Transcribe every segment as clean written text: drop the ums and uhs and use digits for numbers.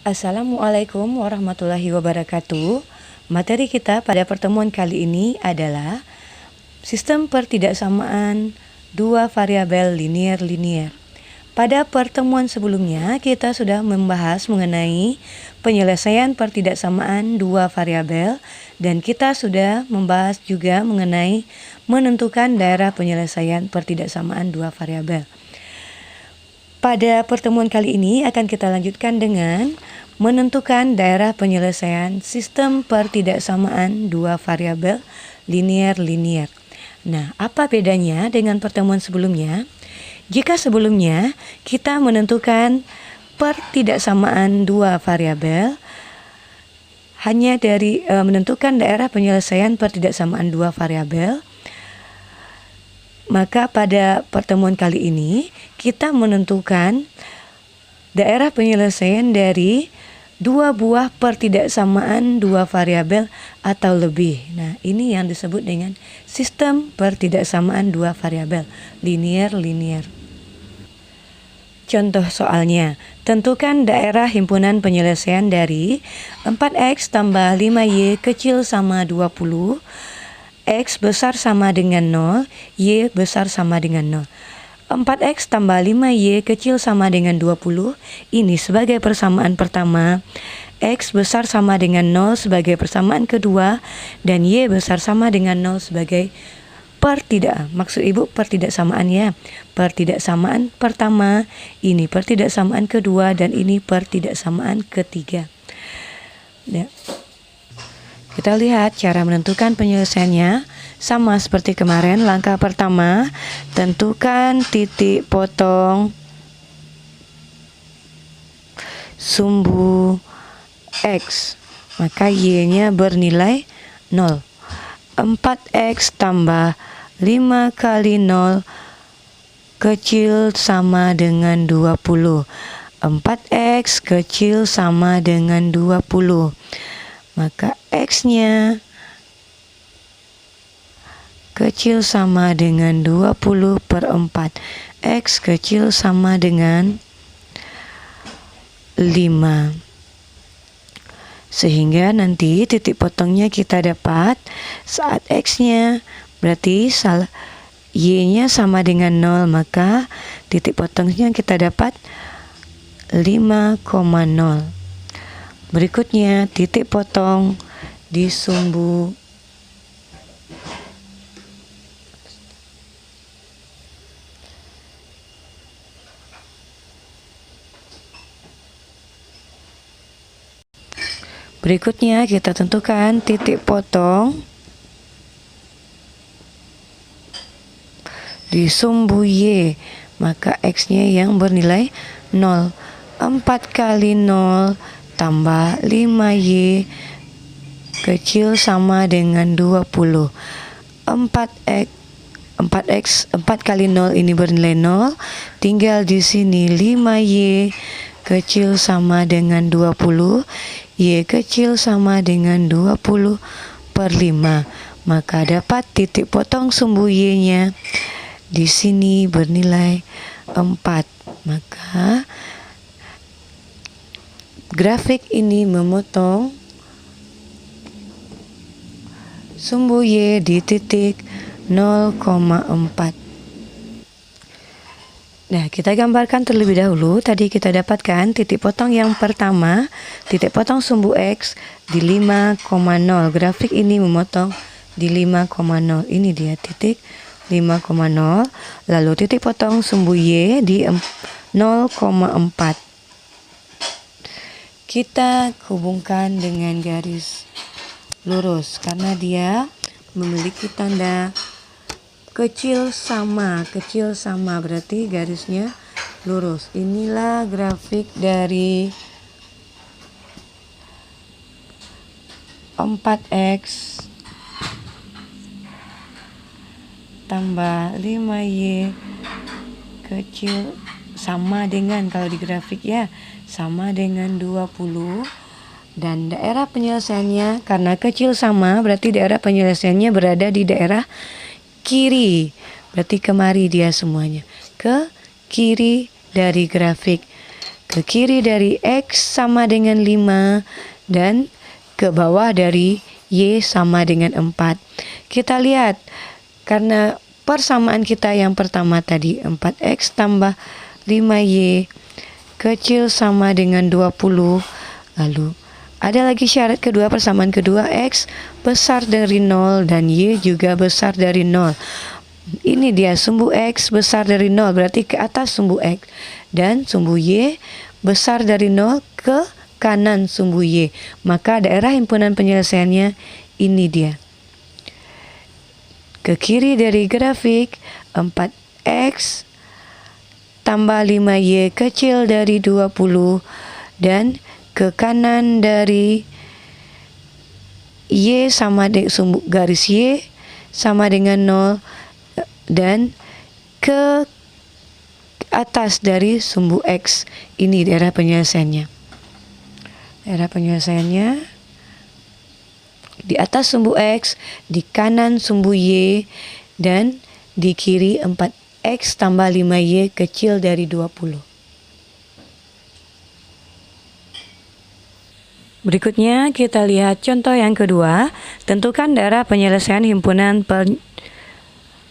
Assalamualaikum warahmatullahi wabarakatuh. Materi kita pada pertemuan kali ini adalah sistem pertidaksamaan dua variabel linear-linear. Pada pertemuan sebelumnya kita sudah membahas mengenai penyelesaian pertidaksamaan dua variabel dan kita sudah membahas juga mengenai menentukan daerah penyelesaian pertidaksamaan dua variabel. Pada pertemuan kali ini akan kita lanjutkan dengan menentukan daerah penyelesaian sistem pertidaksamaan dua variabel linear-linear. Nah, apa bedanya dengan pertemuan sebelumnya? Jika sebelumnya kita menentukan pertidaksamaan dua variabel hanya dari menentukan daerah penyelesaian pertidaksamaan dua variabel, maka pada pertemuan kali ini kita menentukan daerah penyelesaian dari dua buah pertidaksamaan dua variabel atau lebih. Nah, ini yang disebut dengan sistem pertidaksamaan dua variabel linear-linear. Contoh soalnya, tentukan daerah himpunan penyelesaian dari 4x tambah 5y kecil sama 20, X besar sama dengan 0, Y besar sama dengan 0. 4X tambah 5Y kecil sama dengan 20, ini sebagai persamaan pertama, X besar sama dengan 0 sebagai persamaan kedua, dan Y besar sama dengan 0 sebagai maksud ibu pertidaksamaannya. Pertidaksamaan pertama, ini pertidaksamaan kedua, dan ini pertidaksamaan ketiga. Ya. Kita lihat cara menentukan penyelesaiannya sama seperti kemarin. Langkah pertama, tentukan titik potong sumbu X, maka Y-nya bernilai 0. 4X tambah 5 kali 0 kecil sama dengan 20. 4X kecil sama dengan 20. Maka X-nya kecil sama dengan 20 per 4. X kecil sama dengan 5. Sehingga nanti titik potongnya kita dapat saat X-nya berarti Y-nya sama dengan 0, maka titik potongnya kita dapat 5,0. Berikutnya titik potong di sumbu Berikutnya kita tentukan titik potong di sumbu Y, maka X-nya yang bernilai 0. 4 kali 0 tambah 5Y kecil sama dengan 20. 4 kali 0 ini bernilai 0. Tinggal di sini 5Y kecil sama dengan 20. Y kecil sama dengan 20 per 5. Maka dapat titik potong sumbu Y-nya di sini bernilai 4. Maka grafik ini memotong sumbu Y di titik 0,4. Nah, kita gambarkan terlebih dahulu. Tadi kita dapatkan titik potong yang pertama, titik potong sumbu X di 5,0. Grafik ini memotong di 5,0. Ini dia titik 5,0. Lalu titik potong sumbu Y di 0,4. Kita hubungkan dengan garis lurus karena dia memiliki tanda kecil sama berarti garisnya lurus. Inilah grafik dari 4X tambah 5Y kecil sama dengan, kalau di grafik ya, sama dengan 20. Dan daerah penyelesaiannya, karena kecil sama berarti daerah penyelesaiannya berada di daerah kiri. Berarti kemari dia semuanya, ke kiri dari grafik. ke kiri dari X sama dengan 5 dan ke bawah dari Y sama dengan 4. Kita lihat, karena persamaan kita yang pertama tadi 4X tambah 5Y kecil sama dengan 20. Lalu ada lagi syarat kedua, persamaan kedua, X besar dari 0 dan Y juga besar dari 0. Ini dia sumbu X besar dari 0, berarti ke atas sumbu X. Dan sumbu Y besar dari 0 ke kanan sumbu Y. Maka daerah himpunan penyelesaiannya ini dia. Ke kiri dari grafik 4X tambah 5Y kecil dari 20 dan ke kanan dari Y sama dengan sumbu garis Y sama dengan 0 dan ke atas dari sumbu X. Ini daerah penyelesaiannya. Daerah penyelesaiannya di atas sumbu X, di kanan sumbu Y, dan di kiri 4X tambah 5Y kecil dari 20. Berikutnya kita lihat contoh yang kedua. Tentukan daerah penyelesaian himpunan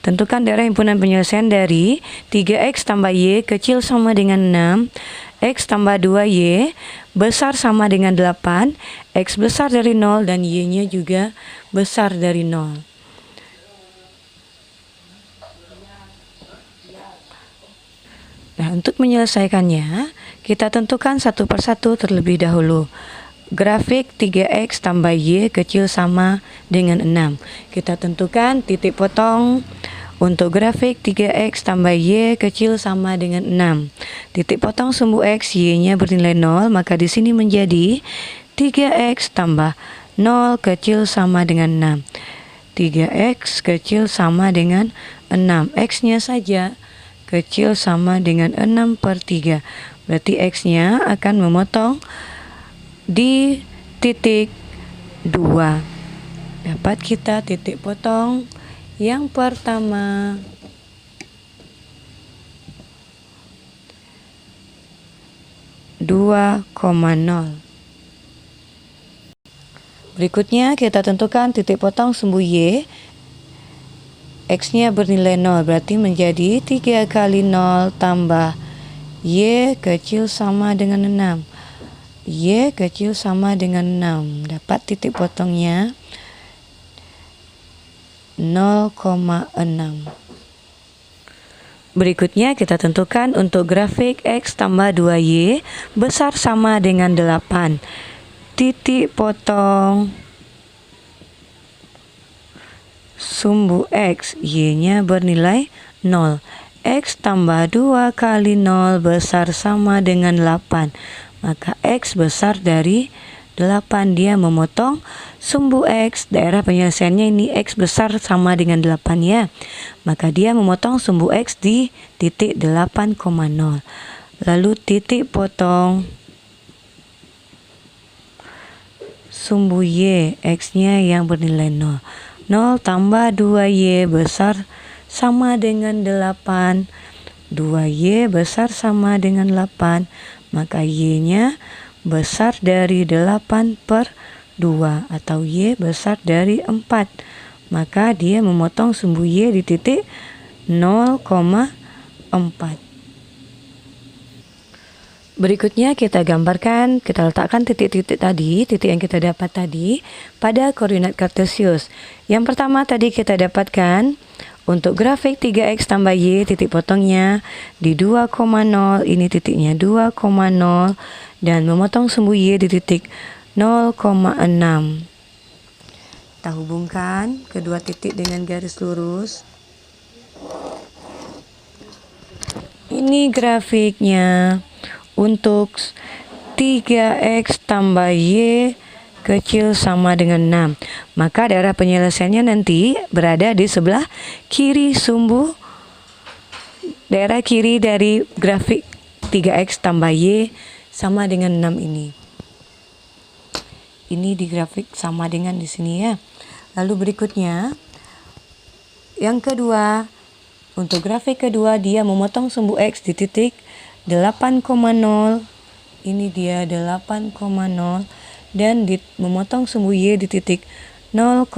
penyelesaian dari 3X tambah Y kecil sama dengan 6, X tambah 2Y besar sama dengan 8, X besar dari 0 dan Y-nya juga besar dari 0. Nah, untuk menyelesaikannya, kita tentukan satu persatu terlebih dahulu. Grafik 3X tambah Y kecil sama dengan 6. Kita tentukan titik potong untuk grafik 3X tambah Y kecil sama dengan 6. Titik potong sumbu X, Y-nya bernilai 0, maka di sini menjadi 3X tambah 0 kecil sama dengan 6. 3X kecil sama dengan 6. X-nya saja kecil sama dengan 6/3. Berarti X-nya akan memotong di titik 2. Dapat kita titik potong yang pertama. Berikutnya kita tentukan titik potong sumbu Y. X-nya bernilai 0, berarti menjadi 3 kali 0 tambah Y kecil sama dengan 6. Y kecil sama dengan 6. Dapat titik potongnya 0,6. Berikutnya kita tentukan untuk grafik X tambah 2Y besar sama dengan 8. Titik potong sumbu X, Y-nya bernilai 0. X tambah 2 kali 0 besar sama dengan 8. Maka X besar dari 8. Dia memotong sumbu X. Daerah penyelesaiannya ini X besar sama dengan 8 ya. Maka dia memotong sumbu X di titik 8,0. Lalu titik potong sumbu Y, X-nya yang bernilai 0. 0 tambah 2Y besar sama dengan 8. 2Y besar sama dengan 8. Maka Y-nya besar dari 8/2 atau Y besar dari 4. Maka dia memotong sumbu Y di titik 0,4. Berikutnya kita gambarkan, kita letakkan titik-titik tadi, titik yang kita dapat tadi pada koordinat kartesius. Yang pertama tadi kita dapatkan untuk grafik 3X tambah Y, titik potongnya di 2,0, ini titiknya 2,0, dan memotong sumbu Y di titik 0,6. Kita hubungkan kedua titik dengan garis lurus. Ini grafiknya untuk 3X tambah Y kecil sama dengan 6. Maka daerah penyelesaiannya nanti berada di sebelah kiri sumbu, daerah kiri dari grafik 3X tambah Y sama dengan 6 ini. Ini di grafik sama dengan di sini ya. Lalu berikutnya, yang kedua, untuk grafik kedua dia memotong sumbu X di titik 8,0 Ini dia 8,0 dan memotong sumbu Y di titik 0,4.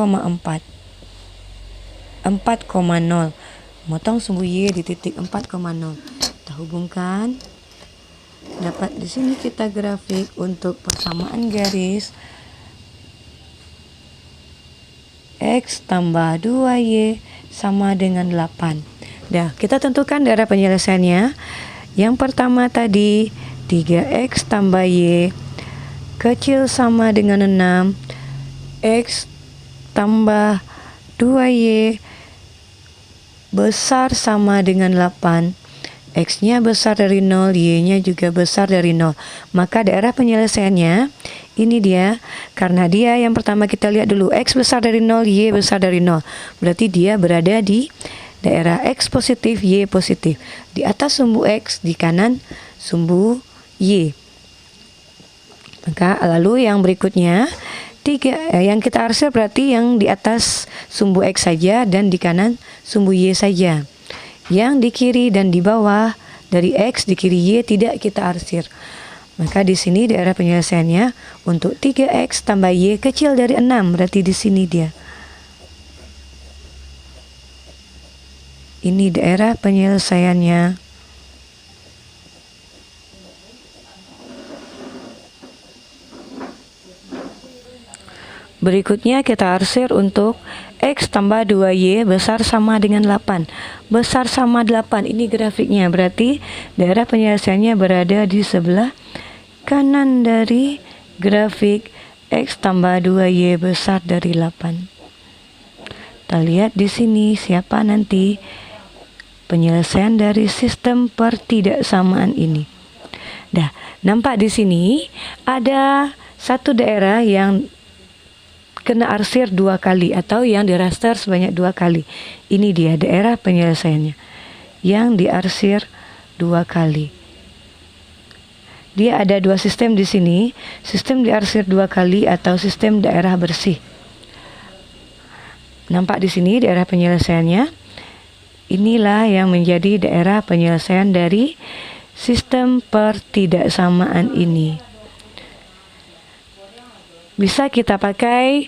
4,0. Memotong sumbu Y di titik 4,0. Kita hubungkan. Dapat di sini kita grafik untuk persamaan garis X tambah 2Y sama dengan 8. Dah, kita tentukan daerah penyelesaiannya. Yang pertama tadi 3X tambah Y kecil sama dengan 6. X tambah 2Y besar sama dengan 8. X-nya besar dari 0, Y-nya juga besar dari 0. Maka daerah penyelesaiannya ini dia. Karena dia yang pertama kita lihat dulu, X besar dari 0, Y besar dari 0. Berarti dia berada di daerah X positif, Y positif. Di atas sumbu X, di kanan sumbu Y. Maka lalu yang berikutnya, yang kita arsir berarti yang di atas sumbu X saja dan di kanan sumbu Y saja. Yang di kiri dan di bawah dari X, di kiri Y tidak kita arsir. Maka di sini daerah penyelesaiannya untuk 3X tambah Y kecil dari 6, berarti di sini dia. Ini daerah penyelesaiannya. Berikutnya kita arsir untuk X tambah 2Y besar sama dengan 8. Besar sama 8, ini grafiknya. Berarti daerah penyelesaiannya berada di sebelah kanan dari grafik X tambah 2Y besar dari 8. Kita lihat di sini siapa nanti penyelesaian dari sistem pertidaksamaan ini. Dah, nampak di sini ada satu daerah yang kena arsir 2 kali atau yang diraster sebanyak 2 kali. Ini dia daerah penyelesaiannya yang diarsir 2 kali. Dia ada 2 sistem di sini, sistem diarsir 2 kali atau sistem daerah bersih. Nampak di sini daerah penyelesaiannya. Inilah yang menjadi daerah penyelesaian dari sistem pertidaksamaan ini. Bisa kita pakai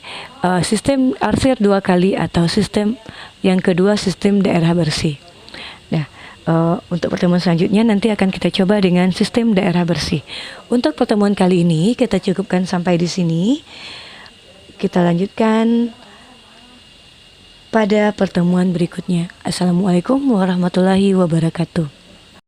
sistem arsir 2 kali atau sistem yang kedua sistem daerah bersih. Nah, untuk pertemuan selanjutnya nanti akan kita coba dengan sistem daerah bersih. Untuk pertemuan kali ini kita cukupkan sampai di sini. Kita lanjutkan pada pertemuan berikutnya. Assalamualaikum warahmatullahi wabarakatuh.